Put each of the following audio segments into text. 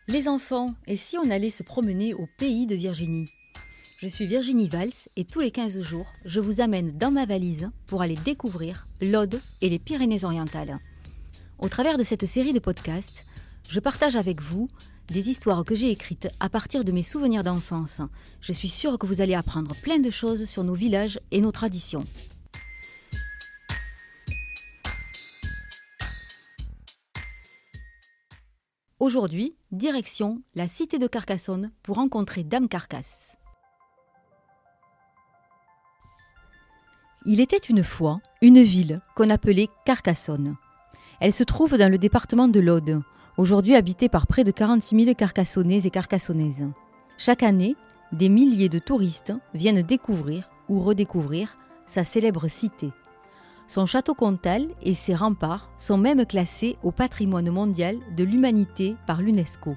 Les enfants, et si on allait se promener au pays de Virginie? Je suis Virginie Valls et tous les 15 jours, je vous amène dans ma valise pour aller découvrir l'Aude et les Pyrénées-Orientales. Au travers de cette série de podcasts, je partage avec vous des histoires que j'ai écrites à partir de mes souvenirs d'enfance. Je suis sûre que vous allez apprendre plein de choses sur nos villages et nos traditions. Aujourd'hui, direction la cité de Carcassonne pour rencontrer Dame Carcasse. Il était une fois une ville qu'on appelait Carcassonne. Elle se trouve dans le département de l'Aude, aujourd'hui habitée par près de 46 000 Carcassonnais et Carcassonnaises. Chaque année, des milliers de touristes viennent découvrir ou redécouvrir sa célèbre cité. Son château comtal et ses remparts sont même classés au patrimoine mondial de l'humanité par l'UNESCO.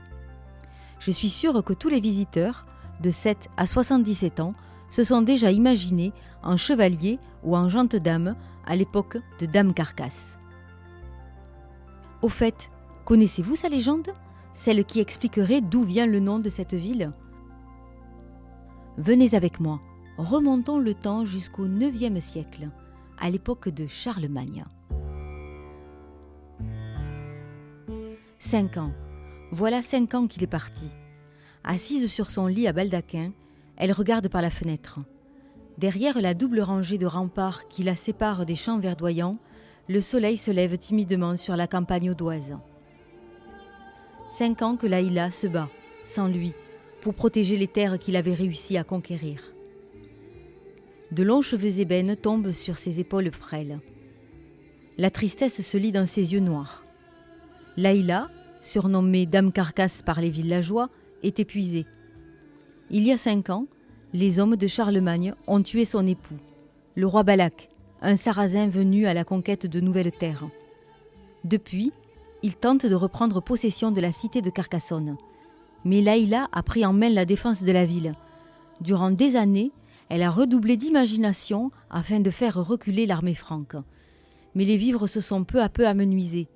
Je suis sûre que tous les visiteurs, de 7 à 77 ans, se sont déjà imaginés en chevalier ou en gente-dame à l'époque de Dame Carcasse. Au fait, connaissez-vous sa légende? Celle qui expliquerait d'où vient le nom de cette ville? Venez avec moi, remontons le temps jusqu'au IXe siècle, à l'époque de Charlemagne. 5 ans. Voilà 5 ans qu'il est parti. Assise sur son lit à baldaquin, elle regarde par la fenêtre. Derrière la double rangée de remparts qui la sépare des champs verdoyants, le soleil se lève timidement sur la campagne audoise. 5 ans que Laïla se bat, sans lui, pour protéger les terres qu'il avait réussi à conquérir. De longs cheveux ébènes tombent sur ses épaules frêles. La tristesse se lit dans ses yeux noirs. Laïla, surnommée Dame Carcasse par les villageois, est épuisée. Il y a 5 ans, les hommes de Charlemagne ont tué son époux, le roi Balak, un sarrasin venu à la conquête de nouvelles terres. Depuis, il tente de reprendre possession de la cité de Carcassonne. Mais Laïla a pris en main la défense de la ville. Durant des années, elle a redoublé d'imagination afin de faire reculer l'armée franque. Mais les vivres se sont peu à peu amenuisés.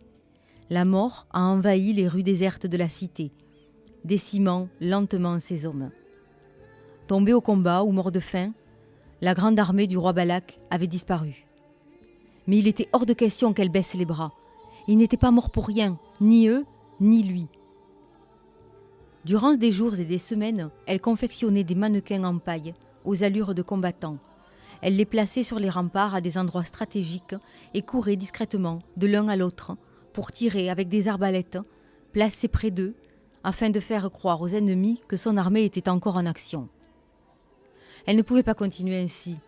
La mort a envahi les rues désertes de la cité, décimant lentement ses hommes. Tombée au combat ou mort de faim, la grande armée du roi Balak avait disparu. Mais il était hors de question qu'elle baisse les bras. Ils n'étaient pas morts pour rien, ni eux, ni lui. Durant des jours et des semaines, elle confectionnait des mannequins en paille, aux allures de combattants. Elle les plaçait sur les remparts à des endroits stratégiques et courait discrètement de l'un à l'autre pour tirer avec des arbalètes placées près d'eux afin de faire croire aux ennemis que son armée était encore en action. Elle ne pouvait pas continuer ainsi.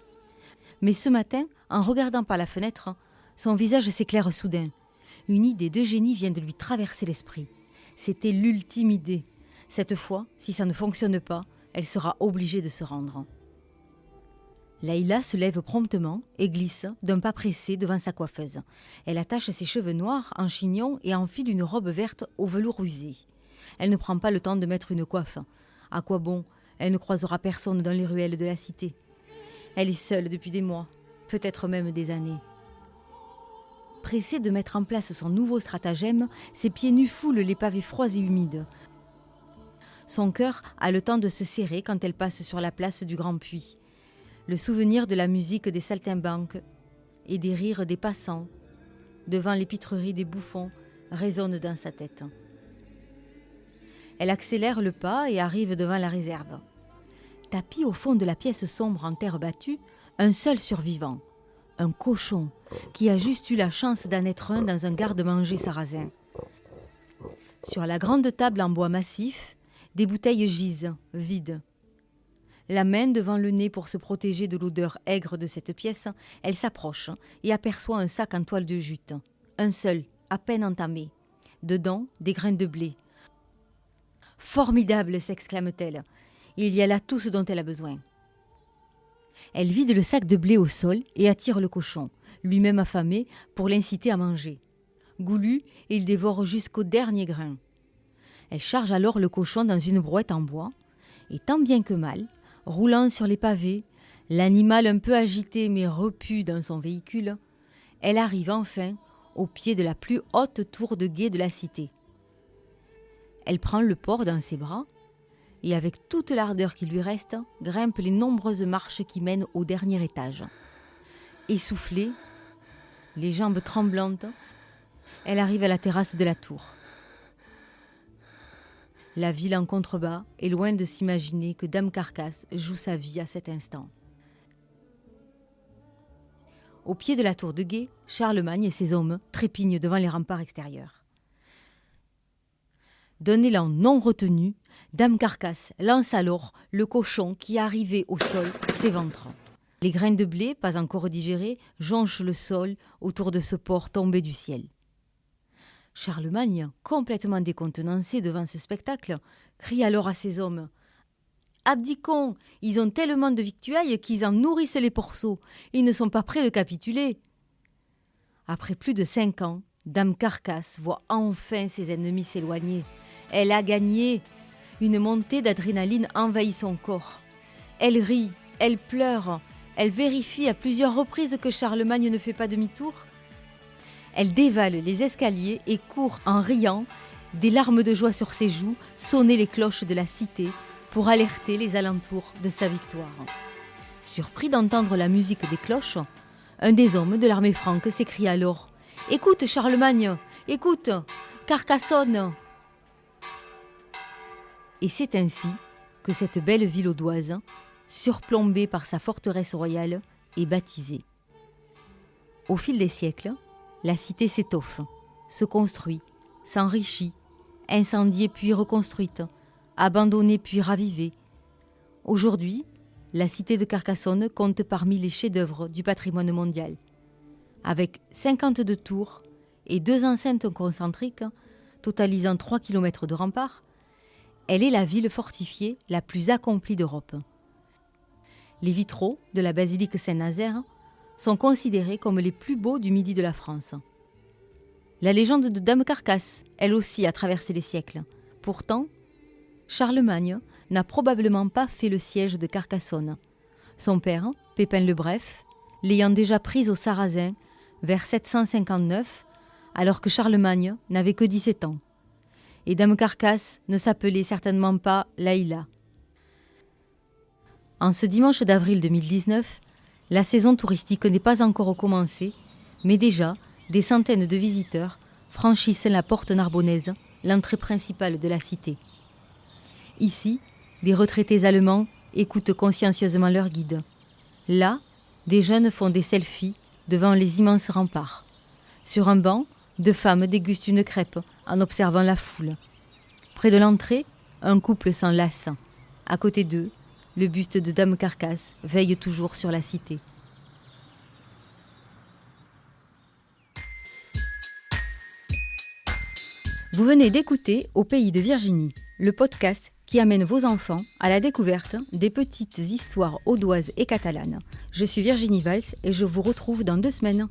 Mais ce matin, en regardant par la fenêtre, son visage s'éclaire soudain. Une idée de génie vient de lui traverser l'esprit. C'était l'ultime idée. Cette fois, si ça ne fonctionne pas, elle sera obligée de se rendre. Laïla se lève promptement et glisse d'un pas pressé devant sa coiffeuse. Elle attache ses cheveux noirs en chignon et enfile une robe verte au velours usé. Elle ne prend pas le temps de mettre une coiffe. À quoi bon? Elle ne croisera personne dans les ruelles de la cité. Elle est seule depuis des mois, peut-être même des années. Pressée de mettre en place son nouveau stratagème, ses pieds nus foulent les pavés froids et humides. Son cœur a le temps de se serrer quand elle passe sur la place du Grand Puy. Le souvenir de la musique des saltimbanques et des rires des passants devant l'épitrerie des bouffons résonne dans sa tête. Elle accélère le pas et arrive devant la réserve. Tapi au fond de la pièce sombre en terre battue, un seul survivant, un cochon qui a juste eu la chance d'en être un dans un garde-manger sarrasin. Sur la grande table en bois massif, des bouteilles gisent, vides. La main devant le nez pour se protéger de l'odeur aigre de cette pièce, elle s'approche et aperçoit un sac en toile de jute. Un seul, à peine entamé. Dedans, des grains de blé. « Formidable !» s'exclame-t-elle. Il y a là tout ce dont elle a besoin. Elle vide le sac de blé au sol et attire le cochon, lui-même affamé, pour l'inciter à manger. Goulu, il dévore jusqu'au dernier grain. Elle charge alors le cochon dans une brouette en bois, et tant bien que mal, roulant sur les pavés, l'animal un peu agité mais repu dans son véhicule, elle arrive enfin au pied de la plus haute tour de guet de la cité. Elle prend le porc dans ses bras et avec toute l'ardeur qui lui reste, grimpe les nombreuses marches qui mènent au dernier étage. Essoufflée, les jambes tremblantes, elle arrive à la terrasse de la tour. La ville en contrebas est loin de s'imaginer que Dame Carcasse joue sa vie à cet instant. Au pied de la tour de guet, Charlemagne et ses hommes trépignent devant les remparts extérieurs. D'un élan non retenu, Dame Carcasse lance alors le cochon qui, arrivé au sol, s'éventre. Les grains de blé, pas encore digérés, jonchent le sol autour de ce porc tombé du ciel. Charlemagne, complètement décontenancé devant ce spectacle, crie alors à ses hommes « Abdiquons, ils ont tellement de victuailles qu'ils en nourrissent les porceaux. Ils ne sont pas prêts de capituler. » Après plus de 5 ans, Dame Carcasse voit enfin ses ennemis s'éloigner. Elle a gagné. Une montée d'adrénaline envahit son corps. Elle rit, elle pleure, elle vérifie à plusieurs reprises que Charlemagne ne fait pas demi-tour. Elle dévale les escaliers et court en riant, des larmes de joie sur ses joues, sonner les cloches de la cité pour alerter les alentours de sa victoire. Surpris d'entendre la musique des cloches, un des hommes de l'armée franque s'écrie alors « Écoute, Charlemagne, écoute, Carcassonne !» Et c'est ainsi que cette belle ville audoise, surplombée par sa forteresse royale, est baptisée. Au fil des siècles, la cité s'étoffe, se construit, s'enrichit, incendiée puis reconstruite, abandonnée puis ravivée. Aujourd'hui, la cité de Carcassonne compte parmi les chefs-d'œuvre du patrimoine mondial. Avec 52 tours et 2 enceintes concentriques, totalisant 3 km de remparts, elle est la ville fortifiée la plus accomplie d'Europe. Les vitraux de la basilique Saint-Nazaire sont considérés comme les plus beaux du midi de la France. La légende de Dame Carcasse, elle aussi, a traversé les siècles. Pourtant, Charlemagne n'a probablement pas fait le siège de Carcassonne. Son père, Pépin le Bref, l'ayant déjà prise aux Sarrasins vers 759, alors que Charlemagne n'avait que 17 ans. Et Dame Carcasse ne s'appelait certainement pas Laïla. En ce dimanche d'avril 2019, la saison touristique n'est pas encore commencée, mais déjà, des centaines de visiteurs franchissent la porte narbonnaise, l'entrée principale de la cité. Ici, des retraités allemands écoutent consciencieusement leur guide. Là, des jeunes font des selfies devant les immenses remparts. Sur un banc, 2 femmes dégustent une crêpe en observant la foule. Près de l'entrée, un couple s'enlace. À côté d'eux, le buste de Dame Carcasse veille toujours sur la cité. Vous venez d'écouter Au pays de Virginie, le podcast qui amène vos enfants à la découverte des petites histoires audoises et catalanes. Je suis Virginie Valls et je vous retrouve dans 2 semaines.